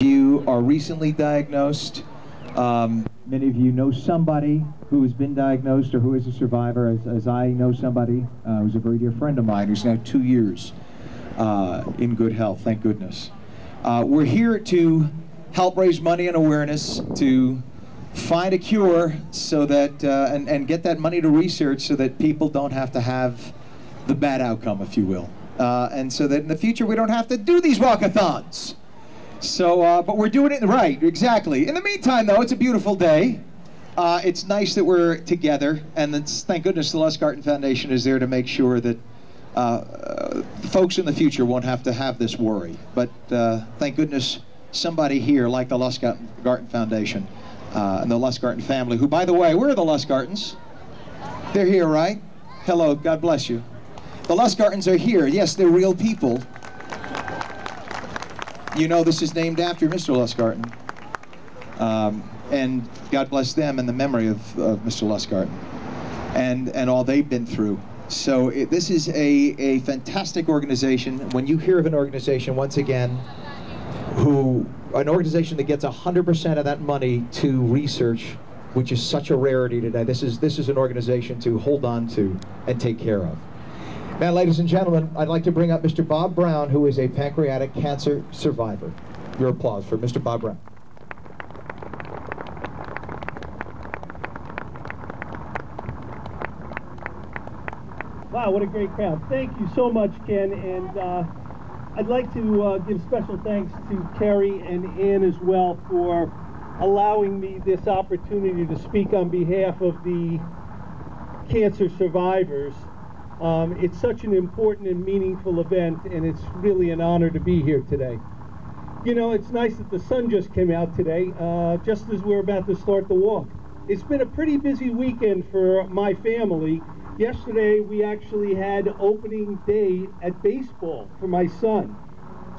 You are recently diagnosed. Many of you know somebody who has been diagnosed or who is a survivor, as I know somebody who's a very dear friend of mine who's now 2 years in good health, thank goodness. We're here to help raise money and awareness to find a cure so that, and get that money to research so that people don't have to have the bad outcome, if you will. And so that in the future we don't have to do these walkathons. So, but we're doing it right, exactly. In the meantime, though, it's a beautiful day. It's nice that we're together, and thank goodness the Lustgarten Foundation is there to make sure that folks in the future won't have to have this worry. But thank goodness somebody here, like the Lustgarten Foundation and the Lustgarten family, who, by the way, where are the Lustgartens? They're here, right? Hello, God bless you. The Lustgartens are here. Yes, they're real people. You know this is named after Mr. Lustgarten. And God bless them and the memory of Mr. Lustgarten and all they've been through. So this is a fantastic organization. When you hear of an organization, once again, an organization that gets 100% of that money to research, which is such a rarity today, this is an organization to hold on to and take care of. Now, ladies and gentlemen, I'd like to bring up Mr. Bob Brown, who is a pancreatic cancer survivor. Your applause for Mr. Bob Brown. Wow, what a great crowd. Thank you so much, Ken. And I'd like to give special thanks to Kerry and Ann as well for allowing me this opportunity to speak on behalf of the cancer survivors. It's such an important and meaningful event, and it's really an honor to be here today. You know, it's nice that the sun just came out today, just as we're about to start the walk. It's been a pretty busy weekend for my family. Yesterday, we actually had opening day at baseball for my son.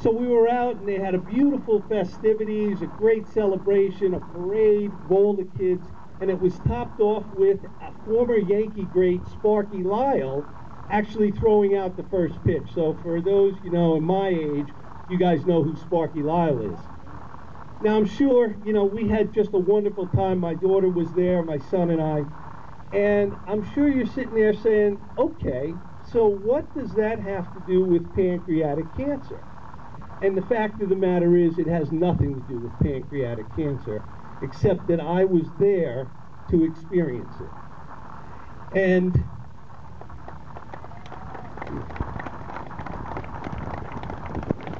So we were out, and they had a beautiful festivities, a great celebration, a parade, all the kids, and it was topped off with a former Yankee great, Sparky Lyle, actually throwing out the first pitch. So for those, you know, in my age, you guys know who Sparky Lyle is. Now, I'm sure, you know, we had just a wonderful time. My daughter was there, my son and I, and I'm sure you're sitting there saying, okay, so what does that have to do with pancreatic cancer? And the fact of the matter is, it has nothing to do with pancreatic cancer, except that I was there to experience it. And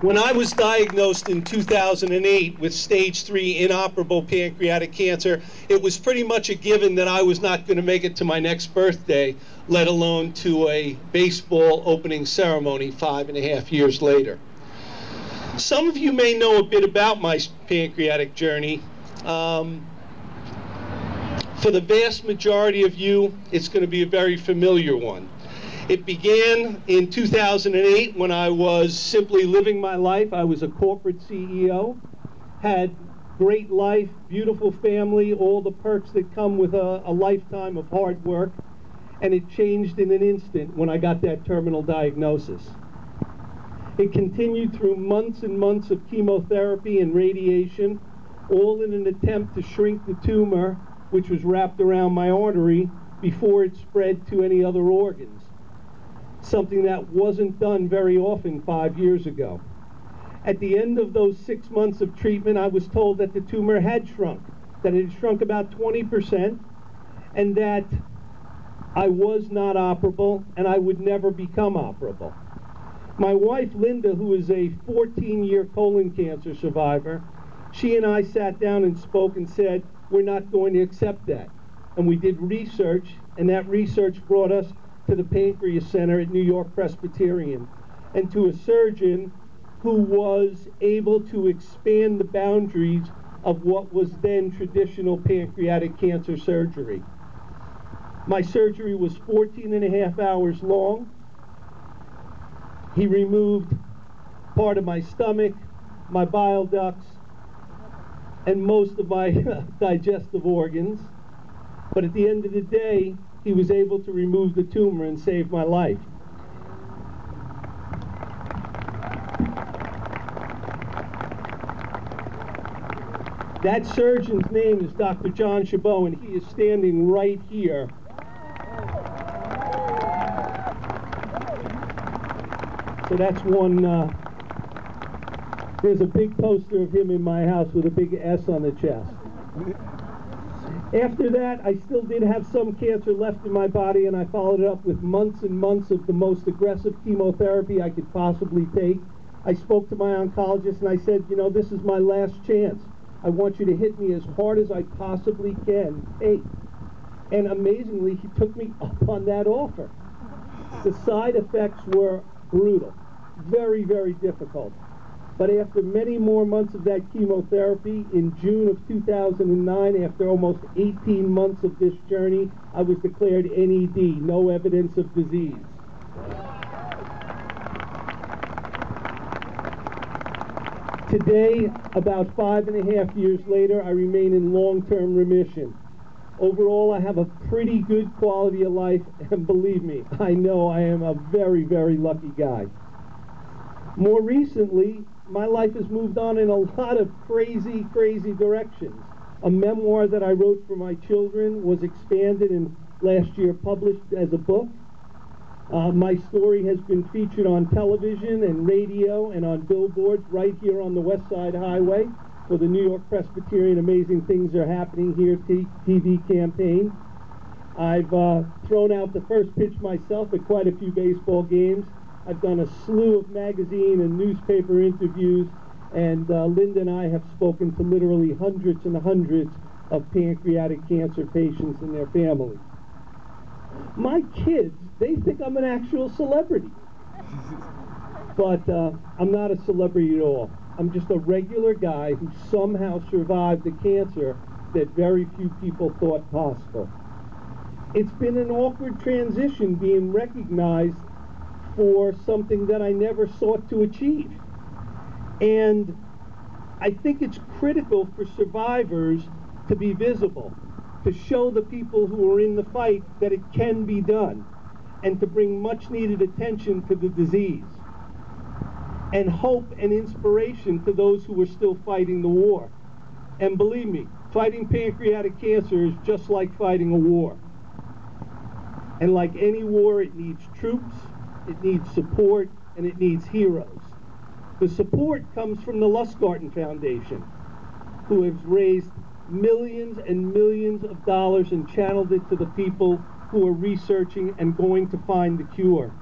when I was diagnosed in 2008 with stage 3 inoperable pancreatic cancer, it was pretty much a given that I was not going to make it to my next birthday, let alone to a baseball opening ceremony 5.5 years later. Some of you may know a bit about my pancreatic journey. For the vast majority of you, it's going to be a very familiar one. It began in 2008 when I was simply living my life. I was a corporate CEO, had great life, beautiful family, all the perks that come with a lifetime of hard work, and it changed in an instant when I got that terminal diagnosis. It continued through months and months of chemotherapy and radiation, all in an attempt to shrink the tumor, which was wrapped around my artery, before it spread to any other organs. Something that wasn't done very often 5 years ago. At the end of those 6 months of treatment, I was told that the tumor had shrunk, that it had shrunk about 20%, and that I was not operable, and I would never become operable. My wife, Linda, who is a 14-year colon cancer survivor, she and I sat down and spoke and said, we're not going to accept that. And we did research, and that research brought us to the Pancreas Center at New York Presbyterian, and to a surgeon who was able to expand the boundaries of what was then traditional pancreatic cancer surgery. My surgery was 14.5 hours long. He removed part of my stomach, my bile ducts, and most of my digestive organs. But at the end of the day, he was able to remove the tumor and save my life. That surgeon's name is Dr. John Chabot, and he is standing right here. So that's one, there's a big poster of him in my house with a big S on the chest. After that, I still did have some cancer left in my body, and I followed it up with months and months of the most aggressive chemotherapy I could possibly take. I spoke to my oncologist and I said, you know, this is my last chance. I want you to hit me as hard as I possibly can take. And amazingly, he took me up on that offer. The side effects were brutal, very, very difficult. But after many more months of that chemotherapy, in June of 2009, after almost 18 months of this journey, I was declared NED, no evidence of disease. Today, about 5.5 years later, I remain in long-term remission. Overall, I have a pretty good quality of life, and believe me, I know I am a very, very lucky guy. More recently, my life has moved on in a lot of crazy, crazy directions. A memoir that I wrote for my children was expanded and last year published as a book. My story has been featured on television and radio and on billboards right here on the West Side Highway for the New York Presbyterian Amazing Things Are Happening Here TV campaign. I've thrown out the first pitch myself at quite a few baseball games. I've done a slew of magazine and newspaper interviews, and Linda and I have spoken to literally hundreds and hundreds of pancreatic cancer patients and their families. My kids, they think I'm an actual celebrity. But I'm not a celebrity at all. I'm just a regular guy who somehow survived the cancer that very few people thought possible. It's been an awkward transition being recognized for something that I never sought to achieve. And I think it's critical for survivors to be visible, to show the people who are in the fight that it can be done, and to bring much needed attention to the disease, and hope and inspiration to those who are still fighting the war. And believe me, fighting pancreatic cancer is just like fighting a war. And like any war, it needs troops, it needs support, and it needs heroes. The support comes from the Lustgarten Foundation, who has raised millions and millions of dollars and channeled it to the people who are researching and going to find the cure.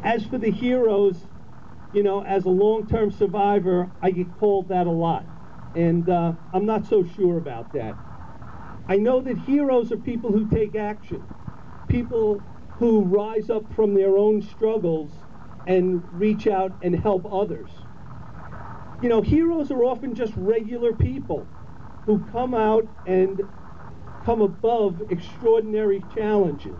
As for the heroes, you know, as a long-term survivor, I get called that a lot, and I'm not so sure about that. I know that heroes are people who take action, people who rise up from their own struggles and reach out and help others. You know, heroes are often just regular people who come out and come above extraordinary challenges.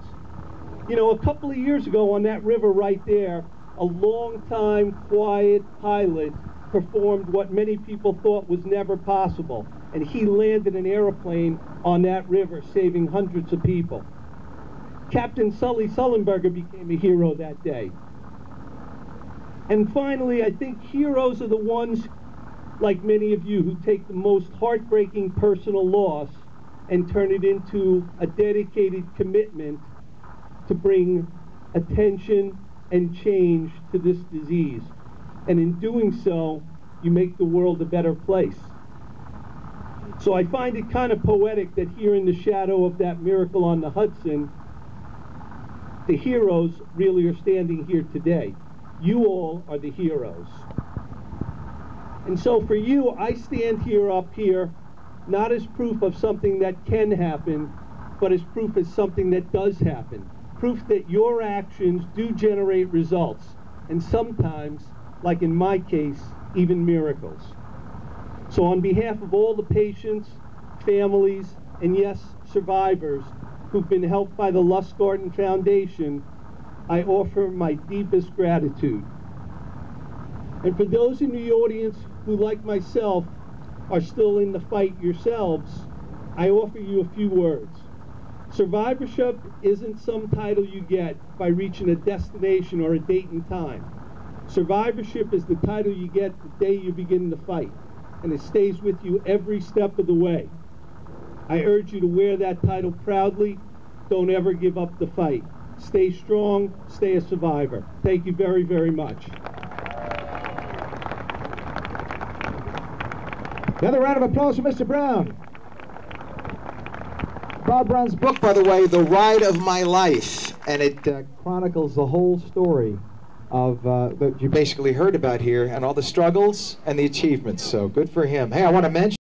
You know, a couple of years ago on that river right there, a long-time quiet pilot performed what many people thought was never possible, and he landed an airplane on that river, saving hundreds of people. Captain Sully Sullenberger became a hero that day. And finally, I think heroes are the ones, like many of you, who take the most heartbreaking personal loss and turn it into a dedicated commitment to bring attention and change to this disease. And in doing so, you make the world a better place. So I find it kind of poetic that here in the shadow of that miracle on the Hudson, the heroes really are standing here today. You all are the heroes. And so for you, I stand here up here, not as proof of something that can happen, but as proof of something that does happen. Proof that your actions do generate results, and sometimes, like in my case, even miracles. So on behalf of all the patients, families, and yes, survivors who've been helped by the Lustgarten Foundation, I offer my deepest gratitude. And for those in the audience who, like myself, are still in the fight yourselves, I offer you a few words. Survivorship isn't some title you get by reaching a destination or a date and time. Survivorship is the title you get the day you begin the fight. and it stays with you every step of the way. I urge you to wear that title proudly. Don't ever give up the fight. Stay strong, stay a survivor. Thank you very, very much. Another round of applause for Mr. Brown. Bob Brown's book, by the way, The Ride of My Life, and it chronicles the whole story of that you basically heard about here, and all the struggles and the achievements. So good for him. Hey, I want to mention